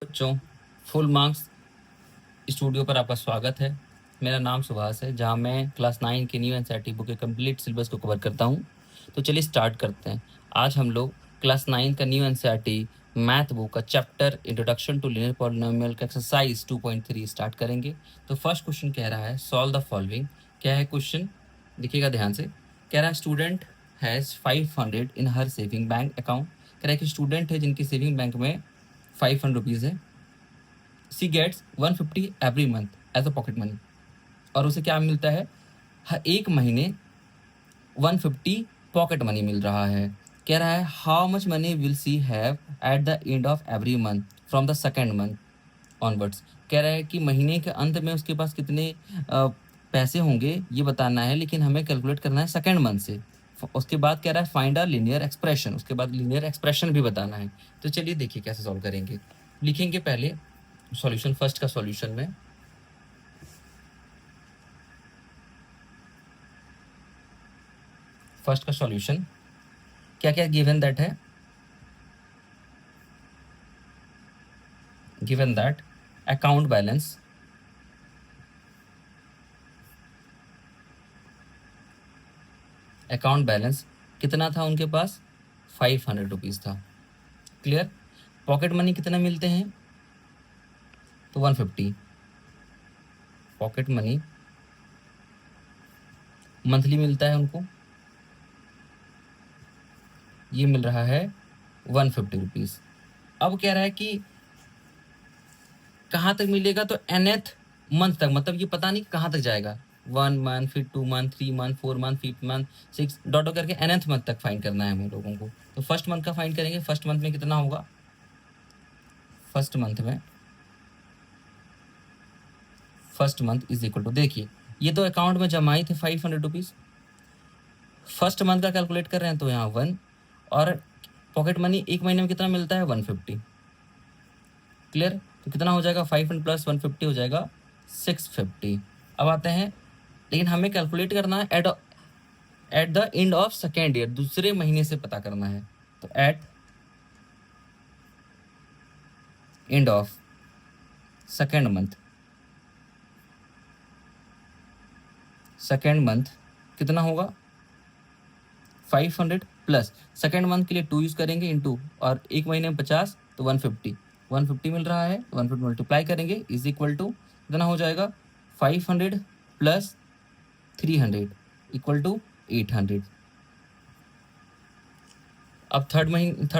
बच्चों, full marks studio पर आपका स्वागत है। मेरा नाम सुभाष है, जहां मैं क्लास 9 के न्यू एनसीईआरटी बुक के कंप्लीट सिलेबस को कवर करता हूं। तो चलिए स्टार्ट करते हैं। आज हम लोग क्लास 9 का न्यू एनसीईआरटी मैथ बुक का chapter introduction to linear polynomial का एक्सरसाइज 2.3 स्टार्ट करेंगे। तो फर्स्ट क्वेश्चन कह रहा है सॉल्व द फॉलोइंग। क्या है क्वेश्चन, देखिएगा ध्यान से। कह रहा है student has 500 in her saving bank account. कह रहा है कि स्टूडेंट है जिनकी सेविंग बैंक में 500 रुपीज़ है। She gets 150 every month as a pocket money, और उसे क्या मिलता है, हर एक महीने 150 पॉकेट मनी मिल रहा है। कह रहा है how much money will see have eight the end of every month from the second month onwards. कह रहा है कि महीने के अंत में उसके पास कितने पैसे होंगे ये बताना है, लेकिन हमें कैलकुलेट करना है सेकेंड मंथ से। उसके बाद कह रहा है फाइंड अ लीनियर एक्सप्रेशन, उसके बाद लीनियर एक्सप्रेशन भी बताना है। तो चलिए देखिए कैसे सॉल्व करेंगे। लिखेंगे पहले सॉल्यूशन, फर्स्ट का सॉल्यूशन में फर्स्ट का सॉल्यूशन क्या क्या गिवन दैट है, गिवन दैट अकाउंट बैलेंस कितना था उनके पास, 500 रुपीज़ था। क्लियर। पॉकेट मनी कितना मिलते हैं, तो 150। पॉकेट मनी मंथली मिलता है उनको, ये मिल रहा है 150 रुपीज़। अब कह रहा है कि कहाँ तक मिलेगा, तो nth मंथ तक, मतलब ये पता नहीं कहाँ तक जाएगा, 1 मंथ, फिर 2 month, 3 month, 4 month, 5 month, 6 dot करके nth मंथ तक फाइंड करना है हम लोगों को। तो फर्स्ट मंथ का फाइंड करेंगे। फर्स्ट मंथ में कितना होगा, first month is equal to, देखिए ये तो अकाउंट में जमा ही थे 500 रुपीज़। फर्स्ट मंथ का कैलकुलेट कर रहे हैं तो यहाँ 1, और पॉकेट मनी एक महीने में कितना मिलता है, 150। क्लियर। तो कितना हो जाएगा, 500 प्लस 150 हो जाएगा 650। अब आते हैं, लेकिन हमें कैलकुलेट करना है at the end of second year, दूसरे महीने से पता करना है। तो at end of second month कितना होगा, 500 प्लस सेकेंड मंथ के लिए 2 यूज करेंगे इंटू, और एक महीने में 50 तो 150 मिल रहा है। 150 मल्टीप्लाई करेंगे इज इक्वल टू कितना हो जाएगा, 500 प्लस 300 इक्वल टू 800। अब थर्ड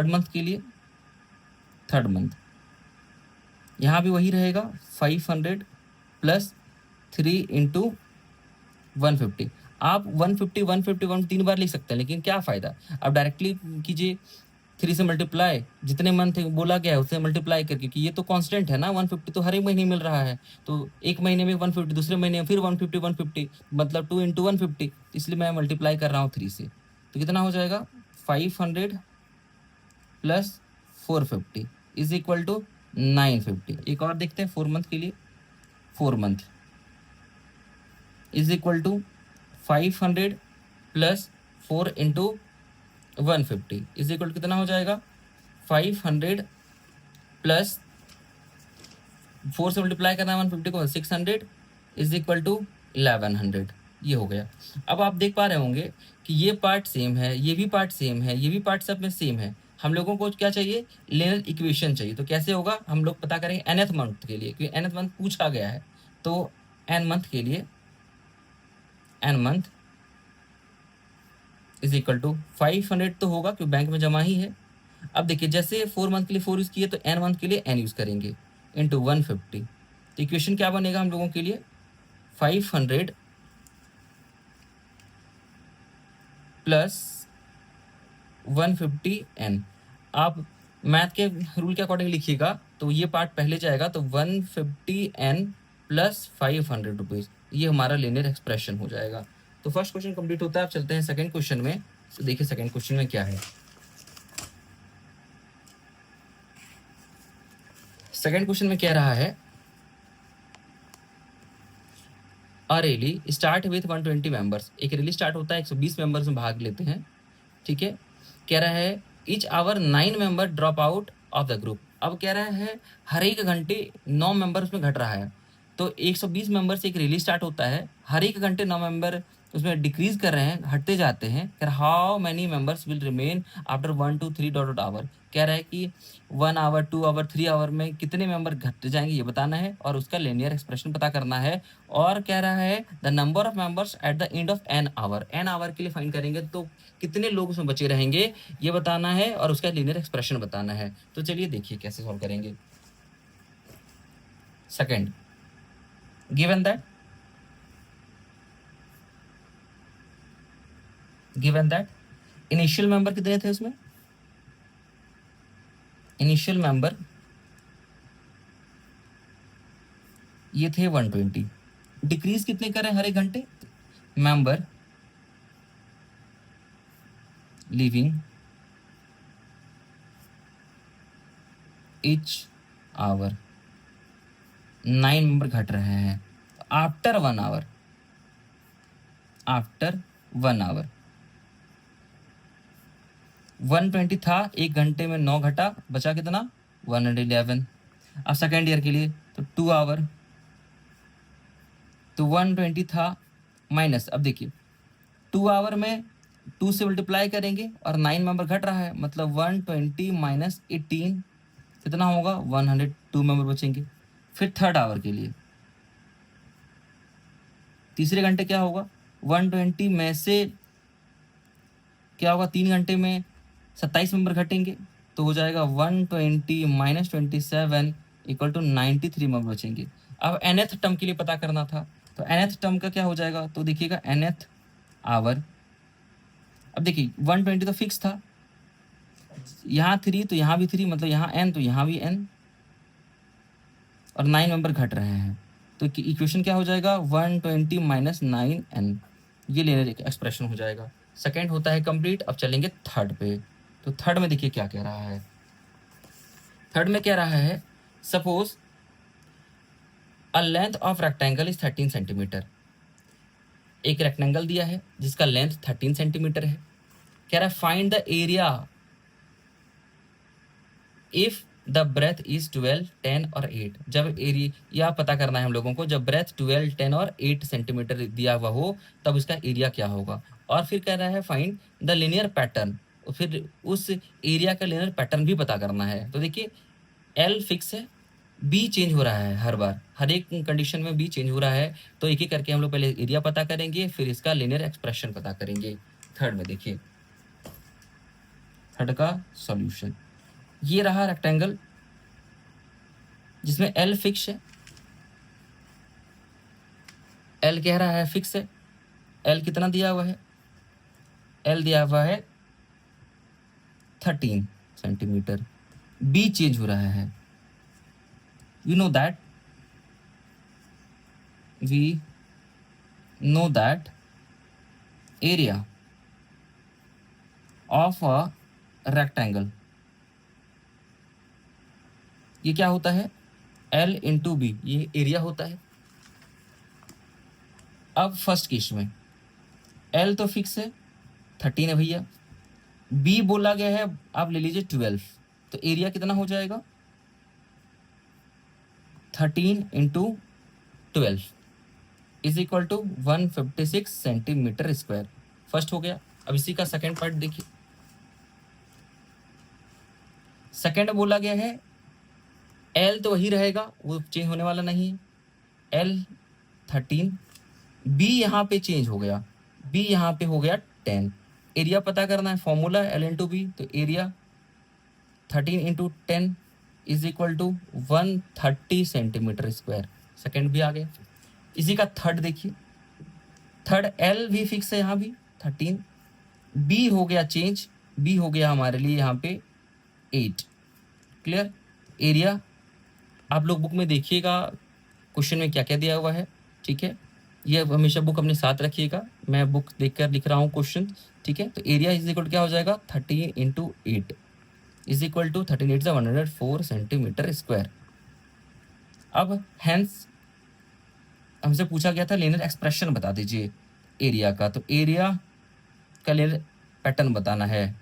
मंथ के लिए, थर्ड मंथ यहाँ भी वही रहेगा, 500 प्लस 3 इंटू 150। आप 150 3 बार लिख सकते हैं, लेकिन क्या फ़ायदा, आप डायरेक्टली कीजिए 3 से मल्टीप्लाई, जितने मंथ बोला गया है उससे मल्टीप्लाई करके, कि ये तो कांस्टेंट है ना, 150 तो हर एक महीने मिल रहा है। तो एक महीने में 150, दूसरे महीने में फिर 150 मतलब 2 इंटू 150, इसलिए मैं मल्टीप्लाई कर रहा हूँ 3 से। तो कितना हो जाएगा, 500 प्लस 450 इज इक्वल टू 950। एक और देखते हैं 4 मंथ के लिए। 4 month is equal to 500 plus 4 into 150 is equal कितना हो जाएगा, 500 प्लस 4 से मल्टीप्लाई करना है 150 को, 600 इज इक्वल टू 1100। ये हो गया। अब आप देख पा रहे होंगे कि ये पार्ट सेम है, ये भी पार्ट सेम है, ये भी पार्ट सब में सेम है। हम लोगों को क्या चाहिए, लीनियर इक्वेशन चाहिए। तो कैसे होगा, हम लोग पता करेंगे nth मंथ के लिए, क्योंकि nth मंथ पूछा गया है। तो n मंथ के लिए, n month is equal to 500 तो होगा क्योंकि बैंक में जमा ही है। अब देखिए जैसे 4 मंथ के लिए 4 यूज़ किए, तो n मंथ के लिए n यूज़ करेंगे इंटू 150। तो इक्वेशन क्या बनेगा हम लोगों के लिए, 500 प्लस 150n। आप मैथ के रूल के अकॉर्डिंग लिखिएगा, तो ये पार्ट पहले जाएगा, तो 150n प्लस 500 रुपीज़, ये हमारा लीनियर एक्सप्रेशन हो जाएगा। तो फर्स्ट क्वेश्चन कंप्लीट होता है। आप चलते हैं सेकंड क्वेश्चन में। तो देखिए सेकंड क्वेश्चन में क्या है। सेकंड क्वेश्चन में कह रहा है अ रैली स्टार्ट विथ 120 मेंबर्स। एक रैली स्टार्ट होता है, 120 मेंबर्स में भाग लेते हैं, ठीक है। कह रहा है each hour 9 member drop out of the group. अब कह रहा है हर एक घंटे 9 मेंबर उसमें घट रहा है, तो 120 मेंबर से एक रैली स्टार्ट होता है, हर एक घंटे 9 मेंबर उसमें डिक्रीज कर रहे हैं, हटते जाते हैं। कह how many members will remain after 1 to 3 dot hour. कह रहा है कि 1 आवर, 2 आवर, 3 आवर में कितने मेंबर घटते जाएंगे ये बताना है, और उसका लिनियर एक्सप्रेशन पता करना है। और कह रहा है the number of members eight the end of an hour, an hour के लिए फाइंड करेंगे तो कितने लोग उसमें बचे रहेंगे ये बताना है, और उसका लीनियर एक्सप्रेशन बताना है। तो चलिए देखिए कैसे सॉल्व करेंगे। Second, given that initial member कितने थे उसमें, इनिशियल मेंबर ये थे 120। डिक्रीज कितने करें हर एक घंटे, member living each hour, 9 member घट रहे हैं आफ्टर 1 आवर, आफ्टर 1 आवर 120 था, एक घंटे में 9 घटा, बचा कितना 111। अब सेकेंड ईयर के लिए तो 2 आवर, तो 120 था माइनस, अब देखिए 2 आवर में 2 से मल्टीप्लाई करेंगे और 9 मेंबर घट रहा है, मतलब 120 माइनस 18 कितना होगा 102 मेंबर बचेंगे। फिर थर्ड आवर के लिए तीसरे घंटे क्या होगा, 120 में से क्या होगा 3 घंटे में 27 मेंबर घटेंगे, तो हो जाएगा 120 माइनस 27 इक्वल टू 93 मेंबर बचेंगे। अब nth टर्म के लिए पता करना था, तो nth टर्म का क्या हो जाएगा, तो देखिएगा nth आवर, अब देखिए 120 तो फिक्स था, यहाँ 3 तो यहाँ भी 3, मतलब यहाँ n तो यहाँ भी n, और 9 मेंबर घट रहे हैं, तो इक्वेशन क्या हो जाएगा 120 माइनस 9n, ये लेने एक्सप्रेशन हो जाएगा। सेकेंड होता है कंप्लीट। अब चलेंगे थर्ड पे, तो थर्ड में देखिए क्या कह रहा है। थर्ड में कह रहा है suppose a length of rectangle is 13 centimetre. एक रेक्टेंगल दिया है जिसका लेंथ 13 सेंटीमीटर है, कह रहा है find the area if the breadth is 12, 10 और 8। जब एरिया पता करना है हम लोगों को, जब ब्रेथ 12, 10 और 8 सेंटीमीटर दिया हुआ हो तब उसका एरिया क्या होगा। और फिर कह रहा है फाइंड द लिनियर पैटर्न, फिर उस एरिया का लिनियर पैटर्न भी पता करना है। तो देखिए एल फिक्स है, बी चेंज हो रहा है हर बार, हर एक कंडीशन में बी चेंज हो रहा है, तो एक एक करके हम लोग पहले एरिया पता करेंगे, फिर इसका लिनियर एक्सप्रेशन पता करेंगे। थर्ड में देखिए, थर्ड का सॉल्यूशन ये रहा रेक्टेंगल जिसमें एल फिक्स है, एल कह रहा है फिक्स है, एल कितना दिया हुआ है, एल दिया हुआ है 13 सेंटीमीटर, बी चेंज हो रहा है। you know that we know that area of a rectangle, ये क्या होता है L इंटू बी, ये एरिया होता है। अब फर्स्ट केस में L तो फिक्स है 13 है भैया, B बोला गया है आप ले लीजिए 12, तो एरिया कितना हो जाएगा 13 into 12 is equal to 156 centimetre square. First हो गया। अब इसी का सेकेंड पार्ट देखिए, सेकेंड बोला गया है एल तो वही रहेगा, वो चेंज होने वाला नहीं है, एल 13, बी यहाँ पे चेंज हो गया, बी यहाँ पे हो गया 10। एरिया पता करना है, फॉर्मूला एल इंटू बी, तो area 13 into 10 is equal to 130 centimetre square. Second भी आ गया। इसी का थर्ड देखिए, थर्ड एल भी फिक्स है यहाँ भी 13, बी हो गया चेंज, बी हो गया हमारे लिए यहाँ पे 8। क्लियर। एरिया आप लोग बुक में देखिएगा क्वेश्चन में क्या क्या दिया हुआ है, ठीक है, ये हमेशा बुक अपने साथ रखिएगा, मैं बुक देखकर लिख रहा हूँ क्वेश्चन, ठीक है। तो एरिया इज इक्वल क्या हो जाएगा 30 into 8 is equal to 13 8 104 centimetre square. अब हैंस हमसे पूछा गया था लिनियर एक्सप्रेशन बता दीजिए एरिया का, तो एरिया का लिनियर पैटर्न बताना है,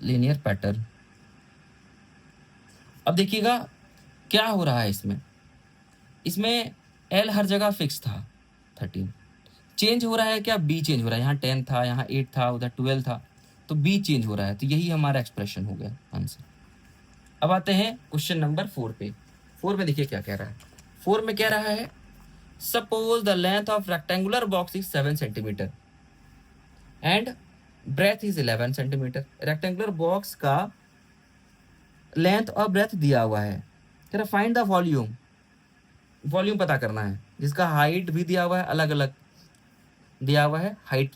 लिनियर पैटर्न अब देखिएगा क्या हो रहा है इसमें। इसमें एल हर जगह फिक्स था 13, चेंज हो रहा है क्या, बी चेंज हो रहा है। यहाँ 10 था, यहाँ 8 था, उधर 12 था, तो बी चेंज हो रहा है। तो यही हमारा एक्सप्रेशन हो गया आंसर। अब आते हैं क्वेश्चन नंबर 4 पे। 4 में देखिए क्या कह रहा है। 4 में कह रहा है suppose the length of rectangular box is 7 centimetre and breadth is 11 centimetre. Rectangular box का लेंथ और ब्रेथ दिया हुआ है। कह रहा फाइंड द वॉल्यूम, वॉल्यूम पता करना है, जिसका हाइट भी दिया हुआ है, अलग अलग दिया हुआ है हाइट,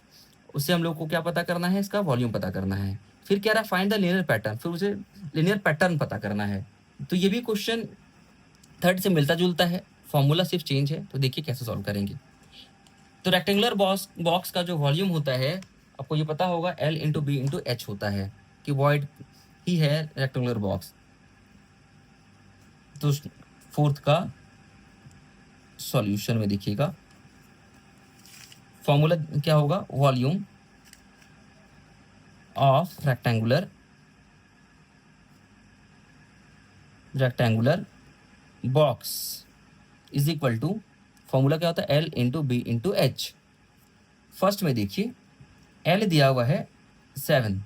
उससे हम लोग को क्या पता करना है, इसका वॉल्यूम पता करना है। फिर कह रहा है फाइंड द लीनियर पैटर्न, फिर उसे लीनियर पैटर्न पता करना है। तो ये भी क्वेश्चन थर्ड से मिलता जुलता है, फॉर्मूला सिर्फ चेंज है। तो देखिए कैसे सॉल्व करेंगे। तो रेक्टेंगुलर बॉक्स का जो वॉल्यूम होता है, आपको ये पता होगा, L into B into H होता है, कि वॉइड ही है रेक्टेंगुलर बॉक्स। तो फोर्थ का सॉल्यूशन में देखिएगा फॉर्मूला क्या होगा, volume of rectangular box is equal to, formula क्या होता है, L into B into H. First में देखिए L दिया हुआ है 7,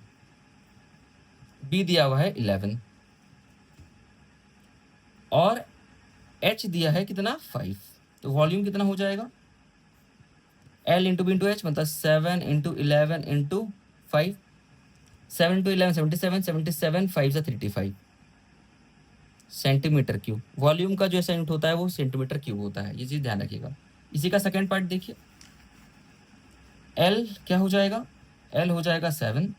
B दिया हुआ है 11 और H दिया है कितना 5। तो वॉल्यूम कितना हो जाएगा, L into B into H मतलब 7 इंटू 11 इंटू 5, 7 इंटू 11 77, 77 5 से 35 सेंटीमीटर क्यूब। वॉल्यूम का जो यूनिट होता है वो सेंटीमीटर क्यूब होता है, ये चीज ध्यान रखिएगा। इसी का सेकंड पार्ट देखिए, L क्या हो जाएगा, L हो जाएगा 7,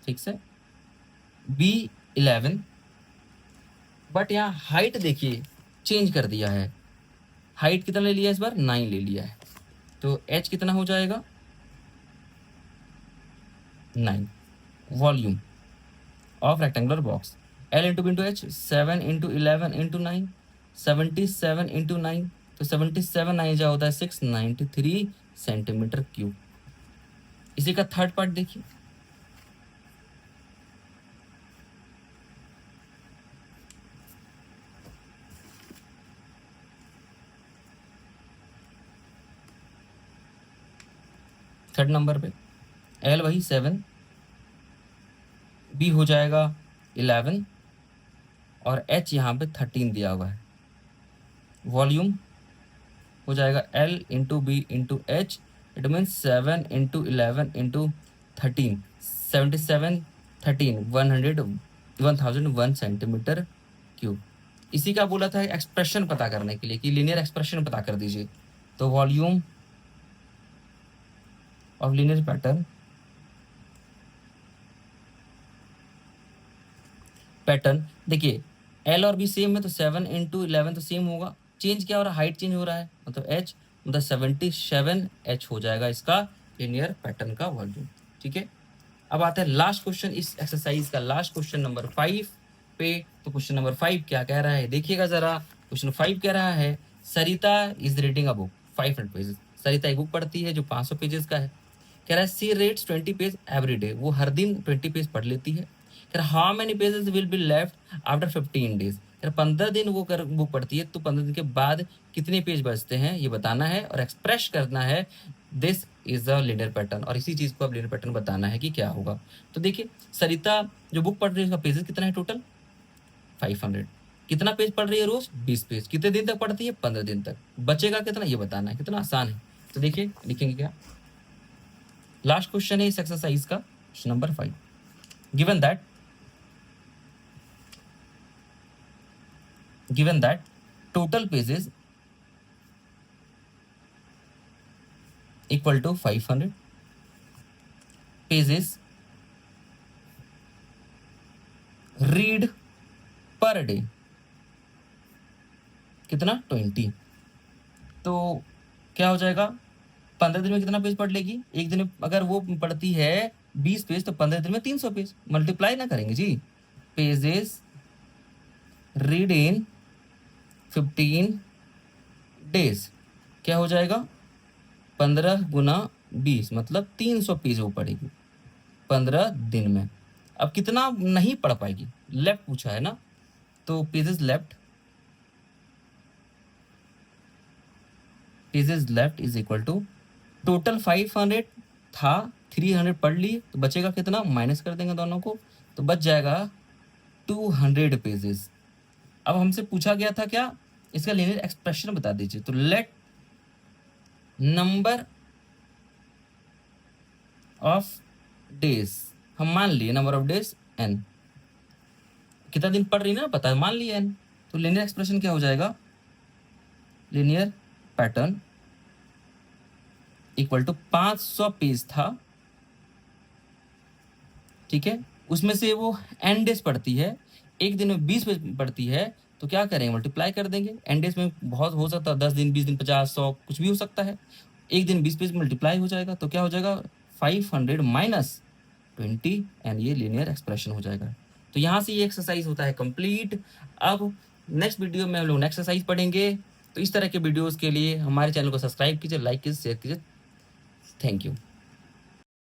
ठीक से, B 11, बट यहाँ हाइट देखिए चेंज कर दिया है, हाइट कितना ले लिया इस बार, 9 ले लिया है। तो H कितना हो जाएगा 9। Volume of rectangular box L into B into H, 7 into 11 into 9, 77 into 9, तो 77 9 जा होता है 693 सेंटीमीटर क्यूब। इसी का थर्ड पार्ट देखिए, थर्ड नंबर पे L वही 7, B हो जाएगा 11 और H यहाँ पे 13 दिया हुआ है। वॉल्यूम हो जाएगा L into B into H, it means 7 into 11 into 13, 77 13 1001 centimetre cube. इसी का बोला था एक्सप्रेशन पता करने के लिए कि लीनियर एक्सप्रेशन पता कर दीजिए। तो वॉल्यूम ऑफ लीनियर पैटर्न देखिए, L और B सेम है तो 7 इंटू 11 तो सेम होगा। चेंज क्या हो रहा है, हाइट चेंज हो रहा है, मतलब H मतलब 77 H हो जाएगा इसका लीनियर पैटर्न का वॉल्यूम। ठीक है, अब आता है लास्ट क्वेश्चन इस एक्सरसाइज का, लास्ट क्वेश्चन नंबर 5 पे। तो क्वेश्चन नंबर 5 क्या कह रहा है देखिएगा जरा। क्वेश्चन 5 कह रहा है Sarita is reading a book 500 pages. Sarita एक बुक पढ़ती है जो 500 पेजेस का है। कह रहा है सी रेड्स 20 पेज एवरी डे, वो हर दिन 20 पेज पढ़ लेती है। कह रहा how many pages will be left after 15 days. कह रहा 15 दिन वो कर बुक पढ़ती है तो 15 दिन के बाद कितने पेज बचते हैं ये बताना है और एक्सप्रेस करना है। This is the linear pattern, और इसी चीज को अब लीनियर पैटर्न बताना है कि क्या होगा। तो देखिए सरिता जो बुक पढ़ रही है उसका पेजेस कितना है टोटल 500। कितना पेज पढ़ रही है रोज 20 पेज। कितने दिन तक पढ़ती है 15 दिन तक। बचेगा कितना ये बताना है, कितना आसान है। तो देखिए लिखेंगे क्या, लास्ट क्वेश्चन है इस एक्सरसाइज का, question number 5। given that total pages equal to 500 pages read per day कितना 20। तो क्या हो जाएगा, 15 दिन में कितना पेज पढ़ लेगी, एक दिन में अगर वो पढ़ती है 20 पेज तो 15 दिन में 300 पेज, मल्टीप्लाई ना करेंगे जी। पेजेस रीड इन 15 डेज क्या हो जाएगा 15 गुना 20 मतलब 300 पेज वो पढ़ेगी 15 दिन में। अब कितना नहीं पढ़ पाएगी, लेफ्ट पूछा है ना, तो pages left is equal to total 500 था, 300 पढ़ लिए तो बचेगा कितना, माइनस कर देंगे दोनों को, तो बच जाएगा 200 पेजेस। अब हमसे पूछा गया था क्या, इसका लीनियर एक्सप्रेशन बता दीजिए। तो लेट नंबर ऑफ डेज, हम मान लिए नंबर ऑफ डेज n, कितना दिन पढ़ रही ना पता है, मान लिए n, तो लीनियर एक्सप्रेशन क्या हो जाएगा, linear pattern equal to 500 page था, ठीक है, उसमें से वो n डेज पढ़ती है, एक दिन में 20 पेज पढ़ती है, तो क्या करेंगे, मल्टीप्लाई कर देंगे। n डेज में बहुत हो सकता है, 10 दिन, 20 दिन, 50, 100 कुछ भी हो सकता है, एक दिन 20 पेज मल्टीप्लाई हो जाएगा, तो क्या हो जाएगा 500 माइनस 20 एंड ये लीनियर एक्सप्रेशन हो जाएगा। तो यहाँ से ये एक्सरसाइज होता है कंप्लीट। अब नेक्स्ट वीडियो में हम लोग नेक्स्ट एक्सरसाइज पढ़ेंगे। तो इस तरह के वीडियोस के लिए हमारे चैनल को सब्सक्राइब कीजिए, लाइक कीजिए, शेयर कीजिए। Thank you.